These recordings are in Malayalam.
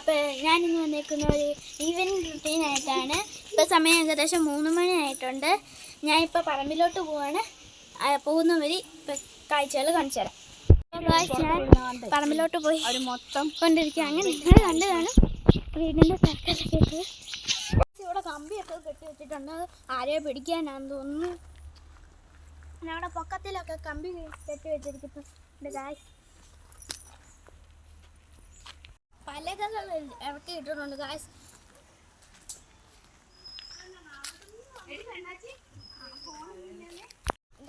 അപ്പോൾ ഞാനിന്ന് വന്നേക്കുന്ന ഒരു ഈവനിങ് റുട്ടീനായിട്ടാണ്. ഇപ്പോൾ സമയം ഏകദേശം 3 മണിയായിട്ടുണ്ട്. ഞാനിപ്പോൾ പറമ്പിലോട്ട് പോവാണ്. പോകുന്ന വഴി കാഴ്ചകൾ കാണിച്ചു തരാം. ഞാൻ പറമ്പിലോട്ട് പോയി ഒരു മൊത്തം കൊണ്ടിരിക്കുക. അങ്ങനെ നിങ്ങൾ കണ്ടു കാണും വീടിൻ്റെ സർക്കാരൊക്കെ. ഇവിടെ കമ്പിയൊക്കെ കെട്ടി വെച്ചിട്ടുണ്ട്. ആരെയോ പിടിക്കാനാണെന്ന് തോന്നുന്നു. അവിടെ പൊക്കത്തിലൊക്കെ കമ്പി കെട്ടി വെച്ചിരിക്കുന്നുണ്ട് ഗായ്സ്. പലകകൾ ഇറക്കി ഇട്ടിട്ടുണ്ട് ഗായ്സ്.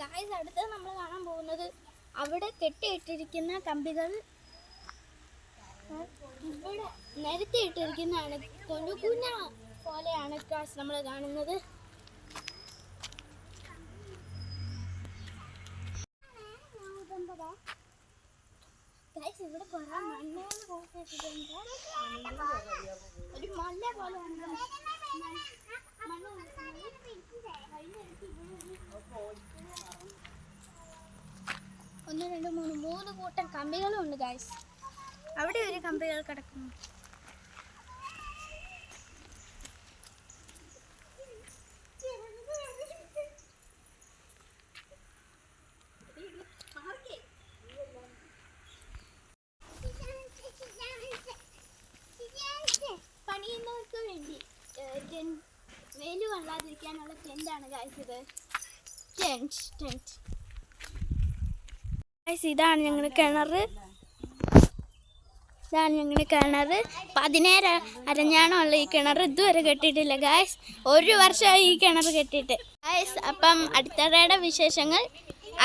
ഗായ്സ് അടുത്ത് നമ്മൾ കാണാൻ പോകുന്നത് അവിടെ കെട്ടിയിട്ടിരിക്കുന്ന കമ്പികൾ ഇവിടെ നിരത്തിയിട്ടിരിക്കുന്നതാണ്. കൊലുകുന പോലെയാണ് ഗായ്സ് നമ്മൾ കാണുന്നത്. ഗായ്സ് ഇവിടെ കുറേ മണ്ണുകൾ കൂട്ടിയിട്ടിട്ടുണ്ട്. ഒരു മല പോലെ ഒന്ന് രണ്ട് മൂന്ന് കൂട്ടം കമ്പികളും ഉണ്ട് ഗായ്സ്. അവിടെ ഒരു കമ്പികൾ കിടക്കുന്നു. പണിയുന്നവർക്ക് വേണ്ടി വെയിൽ കൊള്ളാതിരിക്കാനുള്ള ടെന്റാണ് ഗായ്സ് ഇത്. ടെന്റ് ഗായ്സ്, ഇതാണ് ഞങ്ങളുടെ കിണർ. 17 അരഞ്ഞാണമുള്ള ഈ കിണർ ഇതുവരെ കെട്ടിയിട്ടില്ല ഗായ്സ്. 1 വർഷമായി ഈ കിണർ കെട്ടിയിട്ട് ഗായ്സ്. അപ്പം അടുത്തവരുടെ വിശേഷങ്ങൾ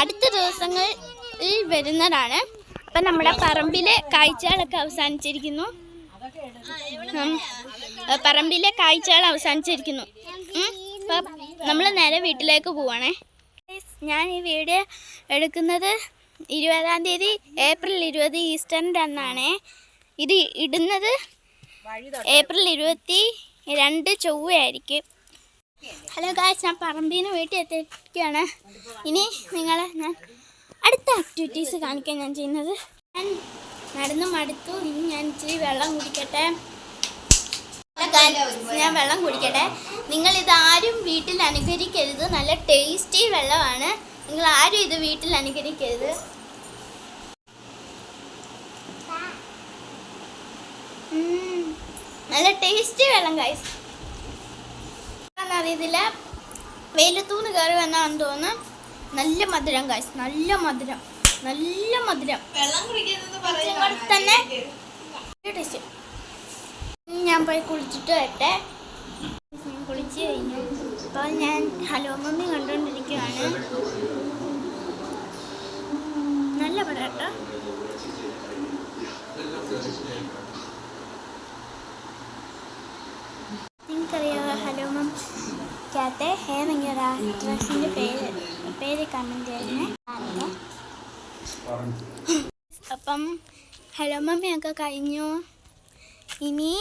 അടുത്ത ദിവസങ്ങളിൽ വരുന്നതാണ്. അപ്പം നമ്മുടെ പറമ്പിലെ കാഴ്ചകളൊക്കെ അവസാനിച്ചിരിക്കുന്നു. അപ്പം നമ്മൾ നേരെ വീട്ടിലേക്ക് പോവാണേ. ഞാൻ ഈ വീഡിയോ എടുക്കുന്നത് 20-ാം തീയതി ഏപ്രിൽ 20 ഈസ്റ്ററിൻ്റെ അന്നാണേ. ഇത് ഇടുന്നത് ഏപ്രിൽ 22 ചൊവ്വയായിരിക്കും. ഹലോ ഗായ്സ്, ഞാൻ പറമ്പിൽ നിന്ന് വീട്ടിൽ എത്തിയിരിക്കുകയാണ്. ഇനി നിങ്ങളെ ഞാൻ അടുത്ത ആക്ടിവിറ്റീസ് കാണിക്കാൻ ഞാൻ ചെയ്യുന്നത്. ഞാൻ നടന്നു മടുത്തു. ഇനി ഞാൻ ഇച്ചിരി വെള്ളം കുടിക്കട്ടെ. ഞാൻ വെള്ളം കുടിക്കട്ടെ. നിങ്ങളിതാരും വീട്ടിൽ അനുകരിക്കരുത്. നല്ല ടേസ്റ്റി വെള്ളമാണ്. നിങ്ങൾ ആരും ഇത് വീട്ടിൽ അനുകരിക്കരുത്. നല്ല ടേസ്റ്റി വെള്ളം ഗൈസ്. അറിയത്തില്ല, വെയിലത്തൂന്ന് കയറി വന്നാന്ന് തോന്നുന്നു. നല്ല മധുരം ഗൈസ്, നല്ല മധുരം. തന്നെ ടേസ്റ്റ്. ഞാൻ പോയി കുളിച്ചിട്ട് വരട്ടെ. ഞാൻ കുളിച്ച് കഴിഞ്ഞു. അപ്പോൾ ഞാൻ ഹലോ മമ്മി കണ്ടുകൊണ്ടിരിക്കുകയാണ്. നല്ല പടം കേട്ടോ. നിങ്ങൾക്കറിയാമോ ഹലോ മമ്മിക്കകത്തെ ഏതെങ്കിലും ആക്ട്രസിൻ്റെ പേര് കമൻറ്റ് ചെയ്യുന്നേ. അപ്പം ഹലോ മമ്മിയൊക്കെ കഴിഞ്ഞു. ഇനി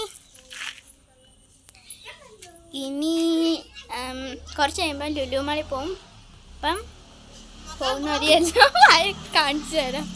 കുറച്ച് കഴിയുമ്പോൾ ലുലു മാളിൽ പോവും. അപ്പം പോകുന്ന വഴിയെല്ലാം കാണിച്ചു തരാം.